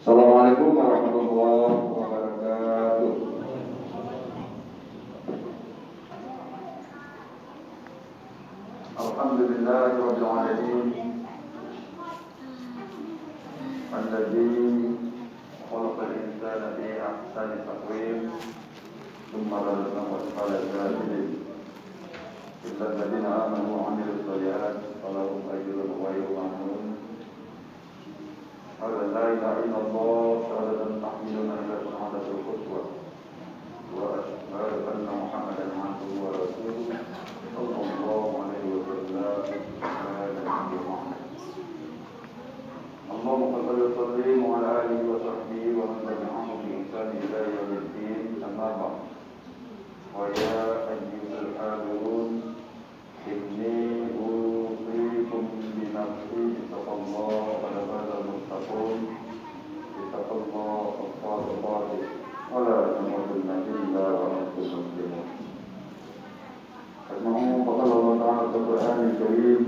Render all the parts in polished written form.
Assalamualaikum warahmatullahi wabarakatuh. Alhamdulillahirabbil alamin. Alladzi khalaqal insana fi ahsani taqwim. Tsumma radadnahu asfala safilin. Illa alladziina aamanu wa 'amilus shalihaati falahum ajrun ghairu mamnun. Ala la ilaha illallah syahadatan tahmiluna ila syahadatul qudwa. Wa asyhadu anna Muhammadan 'abduhu wa rasuluhu sallallahu alaihi wa sallam. Allahumma salli wa sallim ala alihi wa sahbihi wa man tabi'ahum bi ihsan ila yaumil din. Amma ba'd. Wa ya ayyuhal hadirun, inni usikum bi nafsi bittaqwallahi wa la muttaqun bittaqwallahi as-sadiqin wa la tamutunna illa wa antum muslimun. Asma'u qala Allah ta'ala fil Qur'anil Karim.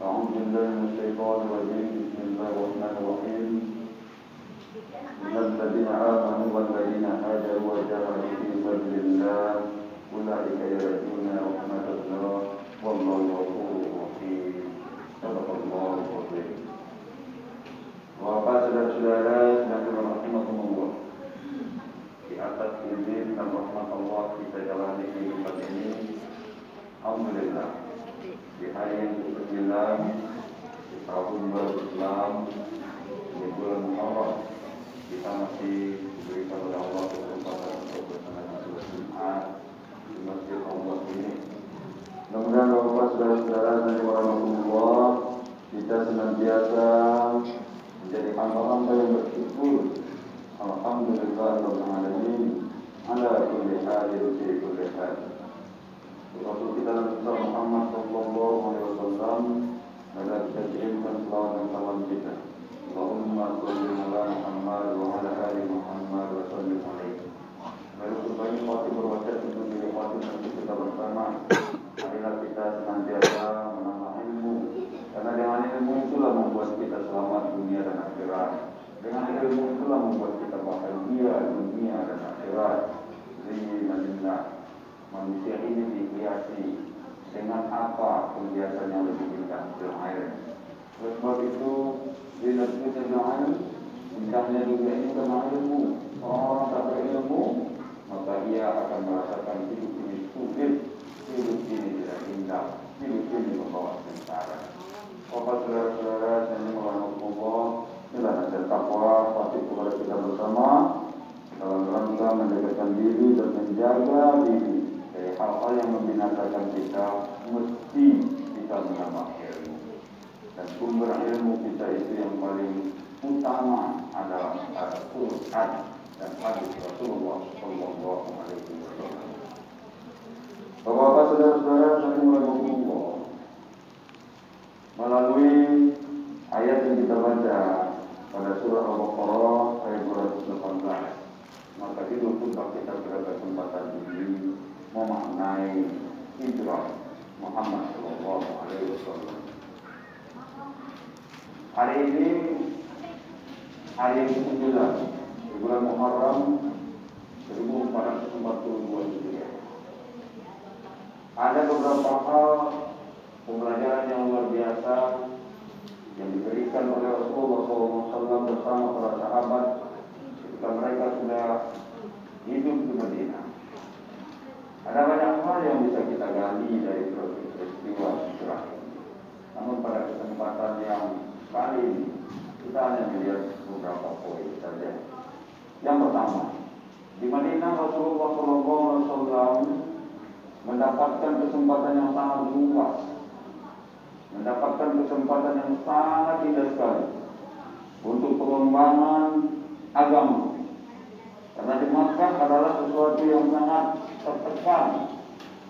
A'udzu billahi minasy syaithanir rajim. Bismillahirrahmanirrahim. Innal ladzina amanu wal ladzina hajaru wa jahadu fi sabilillah ulaika yarjuna rahmatallah wallahu ghafurur rahim. Sadaqallahul azim. Wa saudara-saudara yang dirahmatullah, di atas izin dan rahmat Allah kita jalani kehidupan ini. Alhamdulillah, di hari yang ke-9 di tahun baru Islam, di bulan Muharram, kita masih diberikan oleh Allah kesempatan untuk bersenang-senang sholat Jumat di Masjid Allah ini. Mudah-mudahan Bapak saudara-saudara dan warahmatullah, kita senantiasa menjadi hamba-hamba yang bersyukur. Alhamdulillahirabbil alamin ala kulli halin fi kulli hal. Rasul kita Nabi Muhammad sallallahu alaihi wasallam adalah kita kirimkan salawat dan salam kita. Allahumma shalli ala Muhammad wa ala ali Muhammad wa sallim alaihi. Lalu kembali waktu berwasiat untuk diri waktu kita bersama. Marilah kita senantiasa menambah ilmu, karena dengan ilmu itulah membuat kita selamat dunia dan akhirat. Dengan ilmu itulah membuat kita bahagia dunia dan akhirat. Zina manusia ini dihiasi dengan apa penghiasan yang lebih indah air. Oleh sebab itu, zina air, indahnya dunia ini karena ilmu. Orang tak berilmu, maka ia akan merasakan hidup ini sulit, hidup ini tidak indah, hidup ini membawa sengsara. Bapak saudara-saudara yang dirahmati, inilah nasihat takwa pasti kepada kita bersama dalam rangka mendekatkan diri dan menjaga diri dari hal-hal yang membinasakan kita. Mesti kita menambah ilmu, dan sumber ilmu kita itu yang paling utama adalah Al-Quran dan hadis Rasulullah sallallahu alaihi wasallam. Bapak-bapak, saudara-saudara yang dirahmati, melalui ayat yang kita baca pada surah Al-Baqarah ayat 218, maka itu pun kita pada kesempatan ini memaknai hijrah Muhammad sallallahu alaihi wasallam. Hari ini hari yang ke-9 di bulan Muharram 1442 Hijriah. Ada beberapa hal pembelajaran yang luar biasa yang diberikan oleh Rasulullah SAW bersama para sahabat ketika mereka sudah hidup di Madinah. Ada banyak hal yang bisa kita gali dari peristiwa hijrah ini. Namun pada kesempatan yang kali ini kita hanya melihat beberapa poin saja. Yang pertama, di Madinah Rasulullah SAW mendapatkan kesempatan yang sangat luas, mendapatkan kesempatan yang sangat indah sekali untuk pengembangan agama. Karena di Makkah adalah sesuatu yang sangat tertekan,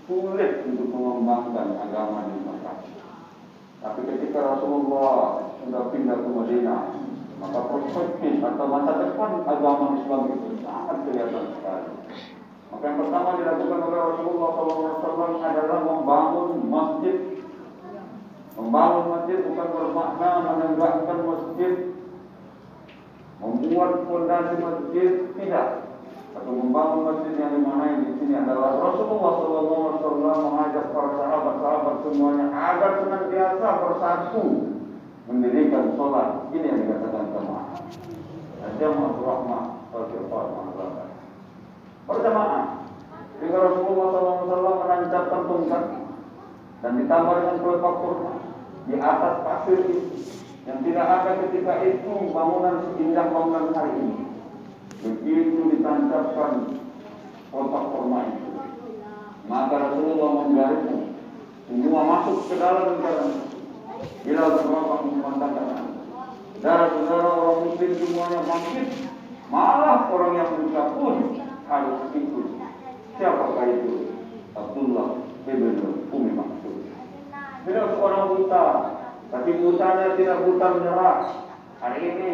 sulit untuk mengembangkan agama di Makkah. Tapi ketika Rasulullah sudah pindah ke Madinah, maka perspektif atau masa depan agama Islam itu sangat kelihatan sekali. Maka yang pertama dilakukan oleh Rasulullah SAW adalah membangun masjid. Membangun masjid bukan bermakna menegakkan masjid membuat fondasi masjid tidak, atau membangun masjid yang dimana di sini adalah Rasulullah SAW mengajak para sahabat-sahabat semuanya agar senantiasa bersatu mendirikan sholat. Ini yang dikatakan jamaah. Jamaah rahmah wal firqah berjamaah. Sehingga Rasulullah SAW menancapkan tongkat dan ditambah dengan pelepah kurma di atas pasir itu yang tidak ada ketika itu bangunan seindah bangunan hari ini. Begitu ditancapkan kotak kurma itu, maka Rasulullah menggarisnya semua masuk ke dalam lingkaran. Bila berbapak memandangkan saudara-saudara orang muslim semuanya bangkit, malah orang yang buta pun harus ikut. Siapakah itu? Abdullah bin Umi Maktum. Beliau seorang buta, tapi butanya tidak buta menyerah. Hari ini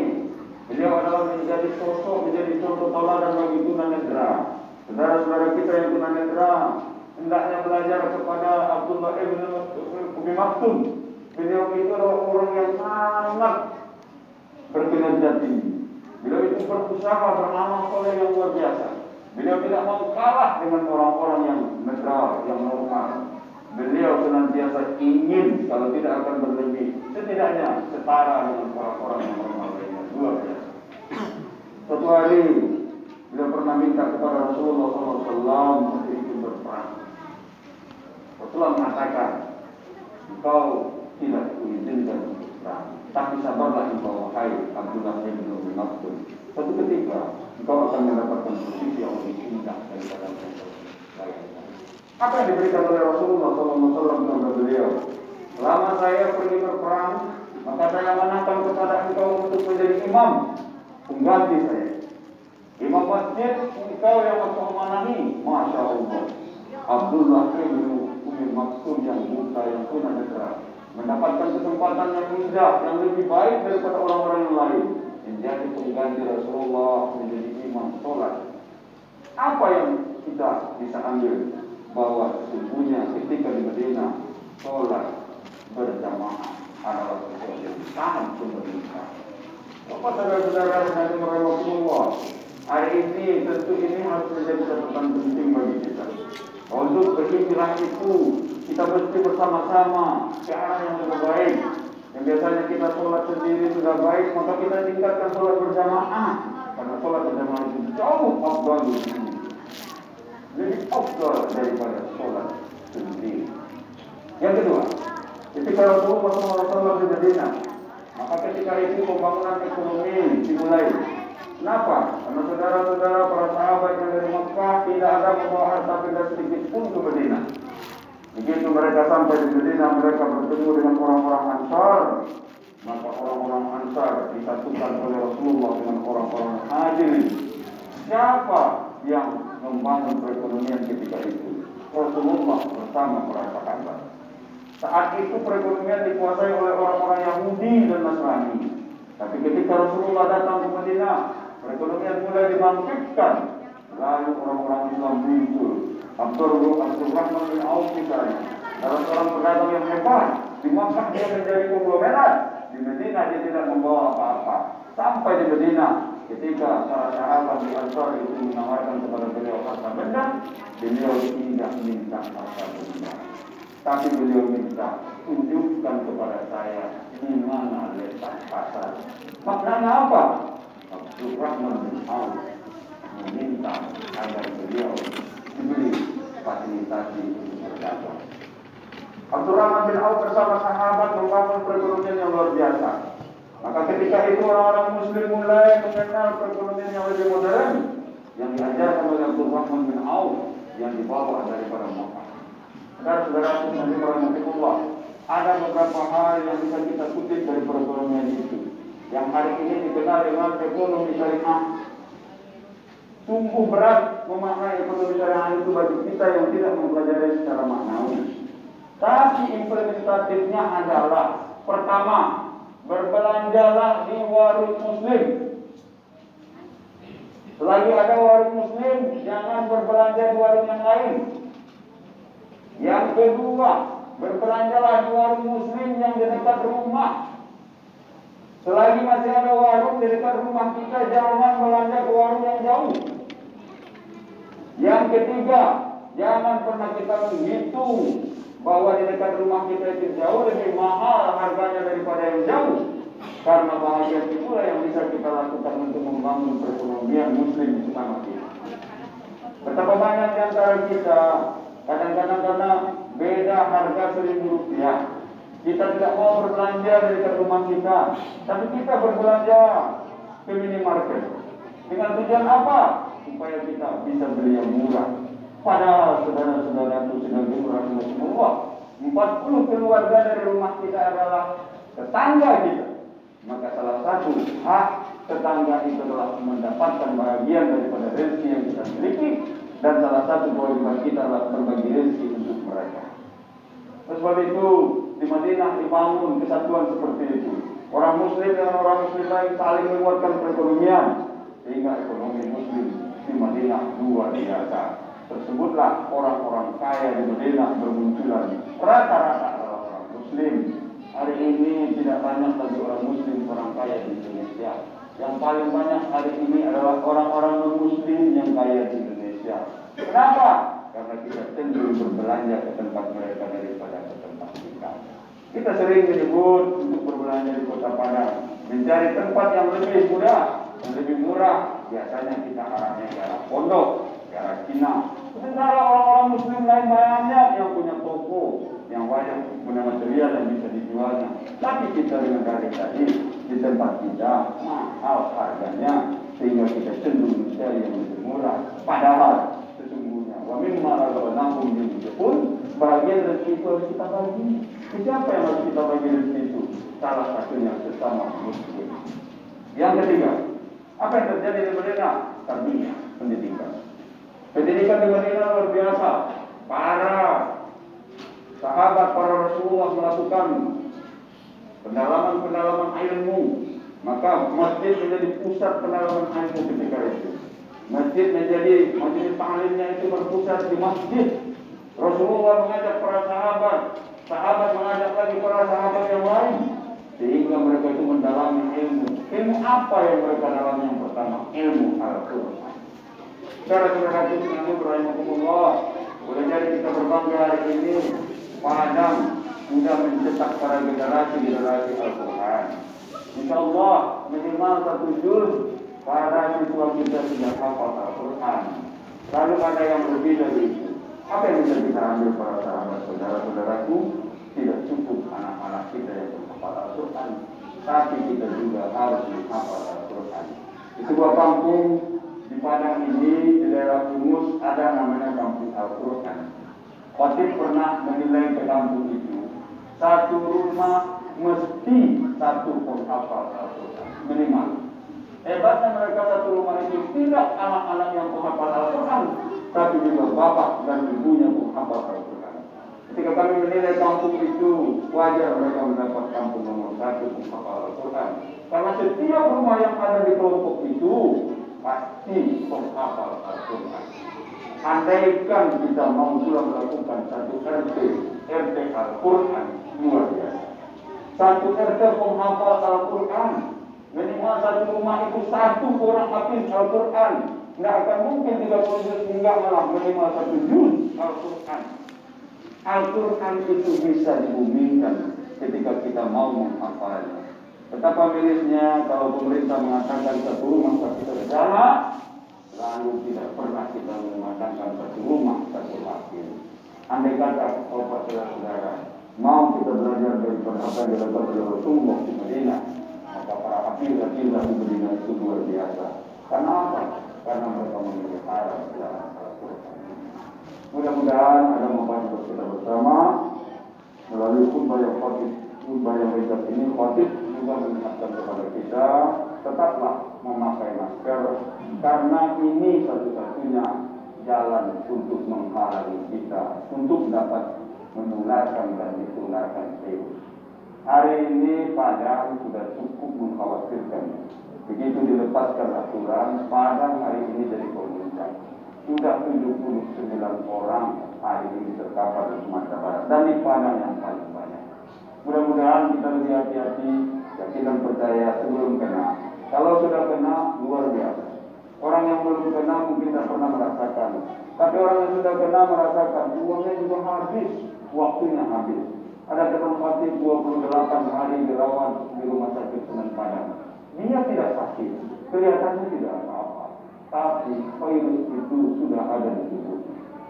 beliau adalah menjadi sosok, menjadi contoh teladan bagi tunanetra. Saudara-saudara kita yang tunanetra hendaknya belajar kepada Abdullah bin Umi Maktum. Beliau itu adalah orang yang sangat berkinerja tinggi. Beliau itu berusaha beramal soleh yang luar biasa. Beliau tidak mau kalah dengan orang-orang yang netral, yang normal. Beliau senantiasa ingin, kalau tidak akan berlebih, setidaknya setara dengan orang-orang yang normal lainnya. Luar biasa. Suatu hari beliau pernah minta kepada Rasulullah SAW untuk ikut berperang. Rasulullah mengatakan, engkau tidak diizinkan untuk berperang, tapi sabarlah engkau wahai Abdullah bin Umi Maktum. Suatu ketika engkau akan mendapatkan posisi yang lebih indah daripada yang lainnya. Apa yang diberikan oleh Rasulullah SAW kepada beliau? Selama saya pergi berperang, maka saya amanahkan kepada engkau untuk menjadi imam pengganti saya. Imam masjid engkau yang aku amanahi. Masya Allah. Abdullah bin Umi Maktum yang buta, yang tunanetra, mendapatkan kesempatan yang indah, yang lebih baik daripada orang-orang yang lain, menjadi pengganti Rasulullah, menjadi imam sholat. Apa yang kita bisa ambil? Bahwa sesungguhnya ketika di Madinah sholat berjamaah adalah sesuatu yang sangat penting. Bapak saudara-saudara yang dirahmati, hari ini tentu ini harus menjadi catatan penting bagi kita. Untuk berhijrah itu kita mesti bersama-sama ke arah yang lebih baik. Yang biasanya kita sholat sendiri sudah baik, maka kita tingkatkan sholat berjamaah. Karena sholat berjamaah itu jauh afdal lebih afdal daripada sholat sendiri. Yang kedua, ketika Rasulullah SAW di Madinah, maka ketika itu pembangunan ekonomi dimulai. Kenapa? Karena saudara-saudara para sahabat yang dari Makkah tidak ada membawa harta benda sedikit pun ke Madinah. Begitu mereka sampai di Madinah, mereka bertemu dengan orang-orang Ansar. Maka orang-orang Ansar disatukan oleh Rasulullah dengan orang-orang Muhajirin. Siapa yang membangun perekonomian ketika itu? Rasulullah bersama para sahabat. Saat itu perekonomian dikuasai oleh orang-orang Yahudi dan Nasrani. Tapi ketika Rasulullah datang ke Madinah, perekonomian mulai dibangkitkan. Lalu orang-orang Islam muncul. Abdurrahman bin Auf misalnya, salah seorang pedagang yang hebat. Di Makkah dia menjadi konglomerat, di Madinah dia tidak membawa apa-apa. Sampai di Madinah, ketika para sahabat di Ansar itu menawarkan kepada beliau harta benda, beliau tidak minta harta benda, tapi beliau minta, tunjukkan kepada saya di mana letak pasar. Maknanya apa? Abdurrahman bin Auf meminta agar beliau diberi fasilitasi untuk berdagang. Abdurrahman bin Auf bersama sahabat membangun perekonomian yang luar biasa. Maka ketika itu orang-orang Muslim mulai mengenal perekonomian yang lebih modern yang diajarkan oleh Abdurrahman bin Auf yang dibawa daripada Makkah. Saudara-saudara yang rahmatullah, ada beberapa hal yang bisa kita kutip dari perekonomian itu, yang hari ini dikenal dengan ekonomi syariah. Sungguh berat memahami ekonomi syariah itu bagi kita yang tidak mempelajari secara maknawi. Tapi implementatifnya adalah, pertama, berbelanjalah di warung Muslim. Selagi ada warung Muslim, jangan berbelanja di warung yang lain. Yang kedua, berbelanjalah di warung Muslim yang di dekat rumah. Selagi masih ada warung di dekat rumah kita, jangan belanja ke warung yang jauh. Yang ketiga, jangan pernah kita menghitung bahwa di dekat rumah kita itu jauh lebih mahal harganya daripada yang jauh. Karena bahagian itulah yang bisa kita lakukan untuk membangun perekonomian muslim bersama kita. Betapa banyak di antara kita kadang-kadang karena beda harga Rp1.000, kita tidak mau berbelanja dari dekat rumah kita, tapi kita berbelanja ke minimarket. Dengan tujuan apa? Supaya kita bisa beli yang murah. Padahal saudara-saudara itu sedang murah semua. 40 keluarga dari rumah kita adalah tetangga kita. Maka salah satu hak tetangga itu adalah mendapatkan bagian daripada rezeki yang kita miliki, dan salah satu kewajiban kita adalah berbagi rezeki untuk mereka. Sebab itu di Madinah dibangun kesatuan seperti itu. Orang muslim dengan orang muslim lain saling menguatkan perekonomian, sehingga ekonomi muslim di Madinah luar biasa. Tersebutlah orang-orang kaya di Madinah bermunculan. Rata-rata adalah orang muslim. Hari ini tidak banyak lagi orang muslim, orang kaya di Indonesia. Yang paling banyak hari ini adalah orang-orang non-muslim yang kaya di Indonesia. Kenapa? Karena kita cenderung berbelanja ke tempat mereka daripada ke tempat kita. Kita sering menyebut untuk berbelanja di Kota Padang, mencari tempat yang lebih mudah, yang lebih murah. Biasanya kita arahnya ke arah Pondok, ke arah Cina. Sementara orang-orang muslim lain banyak yang punya toko, yang banyak punya material yang bisa dijualnya. Tapi kita dengan dari tadi di tempat kita mahal harganya, sehingga kita cenderung mencari yang lebih murah. Padahal sesungguhnya wa mimma razaqnahum yunfiqun, bagian rezeki itu harus kita bagi. Siapa yang harus kita bagi rezeki itu? Salah satunya sesama muslim. Yang ketiga, apa yang terjadi di Madinah? Tarbiyah, pendidikan. Pendidikan di Madinah luar biasa. Para sahabat, para Rasulullah melakukan pendalaman ilmu. Maka masjid menjadi pusat pendalaman ilmu ketika itu. Masjid menjadi majelis ta'limnya itu berpusat di masjid. Rasulullah mengajak para sahabat, sahabat mengajak lagi para sahabat yang lain, sehingga mereka itu mendalami ilmu. Ilmu apa yang mereka dalami? Yang pertama, ilmu Al-Quran. Saudara-saudara yang rahimahumullah, boleh jadi kita berbangga hari ini Padang sudah mencetak para generasi Al-Quran. InsyaAllah minimal 1 juz para siswa kita sudah hafal Al-Quran. Lalu ada yang lebih dari itu. Apa yang bisa kita ambil para sahabat saudara-saudaraku? Tidak cukup anak-anak kita yang menghafal Al-Quran, tapi kita juga harus menghafal Al-Quran. Di sebuah kampung di Padang ini, di daerah Kumus, ada namanya kampung Al-Quran. Khatib pernah menilai ke kampung itu, satu rumah mesti satu penghafal Al-Quran minimal. Hebatnya mereka satu rumah itu tidak anak-anak yang penghafal Al-Quran, tapi juga bapak dan ibunya penghafal Al-Quran. Ketika kami menilai kampung itu, wajar mereka mendapat kampung nomor 1 penghafal Al-Quran. Karena setiap rumah yang ada di kelompok itu pasti penghafal Al-Quran. Andaikan kita mau pula melakukan satu RT Al-Quran, luar biasa. Satu RT penghafal Al-Quran, minimal satu rumah itu satu orang hafiz Al-Quran. Tidak akan mungkin 30 juz, enggak, malah minimal 1 juz Al-Quran. Al-Quran itu bisa dibumikan ketika kita mau menghafalnya. Betapa mirisnya kalau pemerintah mengatakan satu rumah satu saudara, lalu tidak pernah kita mengatakan satu rumah satu hafiz. Andai kata bapak saudara mau kita belajar dari apa yang dilakukan oleh Rasulullah di Madinah, maka para hafiz di Madinah itu luar biasa. Karena apa? Karena mereka memelihara Al-Quran. Mudah-mudahan ada manfaat untuk kita bersama melalui khutbah yang ringkas ini. Khatib juga mengingatkan kepada kita, tetaplah memakai masker, karena ini satu-satunya jalan untuk menghalangi kita untuk dapat menularkan dan ditularkan virus. Hari ini Padang sudah cukup mengkhawatirkan. Begitu dilepaskan aturan, Padang hari ini jadi pemuncak. Sudah 79 orang hari ini terkapar di Sumatera Barat, dan di Padang yang paling banyak. Mudah-mudahan kita lebih hati-hati Yakin dan percaya sebelum kena. Kalau sudah kena, luar biasa. Orang yang belum kena mungkin tak pernah merasakan. Tapi orang yang sudah kena merasakan, uangnya juga habis, waktunya habis. Ada teman Fatih 28 hari dirawat di rumah sakit Sunan Padang. Dia tidak sakit, kelihatannya tidak apa-apa. Tapi virus itu sudah ada di tubuh.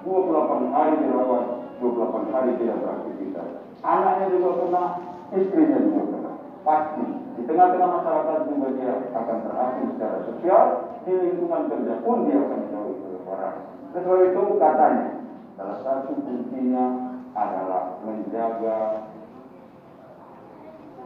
28 hari dirawat, 28 hari tidak beraktivitas. Anaknya juga kena, istrinya juga kena. Pasti di tengah-tengah masyarakat juga dia akan terasing secara sosial, di lingkungan kerja pun dia akan jauh berperan. Sesuai itu katanya, salah satu kuncinya adalah menjaga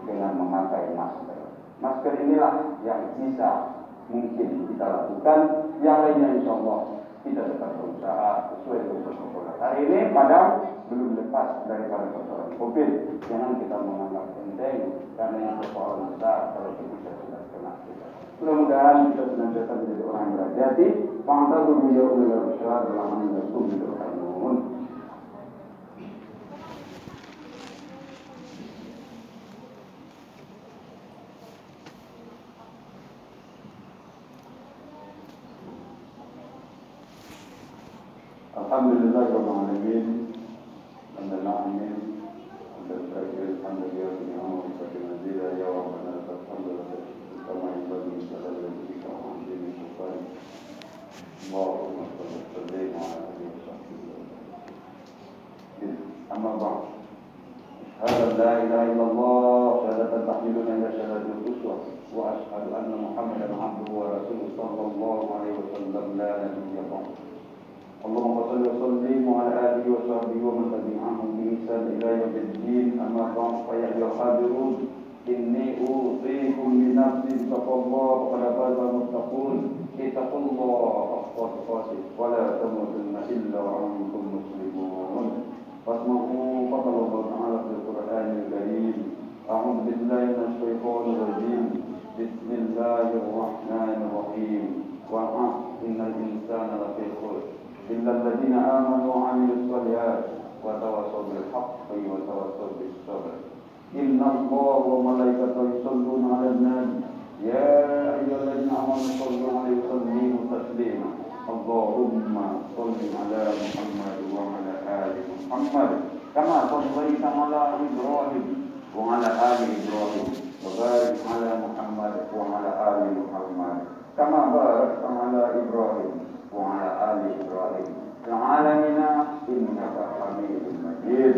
dengan memakai masker. Masker inilah yang bisa mungkin kita lakukan, yang lainnya insya Allah kita tetap berusaha sesuai dengan protokol. Hari ini padahal belum lepas daripada persoalan COVID. Jangan kita menganggap enteng karena yang persoalan besar kalau kita sudah kena. Mudah-mudahan kita senantiasa menjadi orang yang berhati-hati. Pangkat beliau adalah besar dalam menentu hidup kamu. Alhamdulillahirabbil alamin. Alhamdulillah. Alhamdulillah bi ni'mati fadila ya rabbana alhamdulillah kama yanbaghi li jalalihi wa azimi sultani. Allahumma salli ala sayyidina Muhammad. Amma ba'd. Asyhadu an la ilaha illallah syahadatan tahmiluna ila syahadatul uswah wa asyhadu anna Muhammadan abduhu wa rasuluhu sallallahu alaihi wasallam la nabiyya ba'dahu. Allahumma salli wa sallim ala alihi wa sahbihi wa man tabi'ahum bi ihsan ila yaumil din. Amma ba'd, fa ya ayyuhal hadirun, inni usikum bi nafsi taqwallaha wa qad faza muttaqun. Ittaqullaha haqqa tuqatih wa la tamutunna illa wa antum muslimun. Wasma'u qala Allah ta'ala fil Qur'anil Karim. A'udzu billahi minasy syaithanir rajim. Bismillahir rahmanir rahim. Wa innal insana lafi khusr إلا الذين آمنوا وعملوا الصالحات وتواصوا بالحق وتواصوا بالصبر. إن الله وملائكته يصلون على النبي يا أيها الذين آمنوا صلوا عليه وسلموا تسليما. اللهم صل على محمد وعلى آل محمد كما صليت على إبراهيم وعلى آل إبراهيم وبارك على محمد وعلى آل محمد كما باركت على إبراهيم وعلى آل إبراهيم في العالمين إنك حميد مجيد.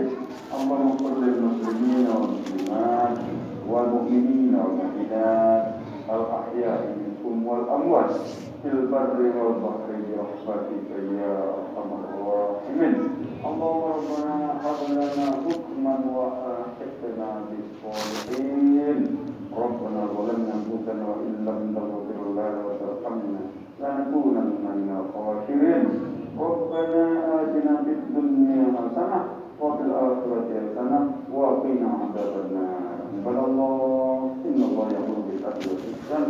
اللهم صل للمسلمين والمسلمات والمؤمنين والمؤمنات الأحياء منكم والأموات في البر والبحر برحمتك يا أرحم الراحمين. اللهم ربنا هب لنا حكما وألحقنا بالصالحين. ربنا ظلمنا أنفسنا وإن لم تغفر لنا وترحمنا لنكونن من الخاسرين. ربنا آتنا في الدنيا حسنة وفي الآخرة حسنة وقنا عذاب النار. عباد الله إن الله يأمر بالعدل والإحسان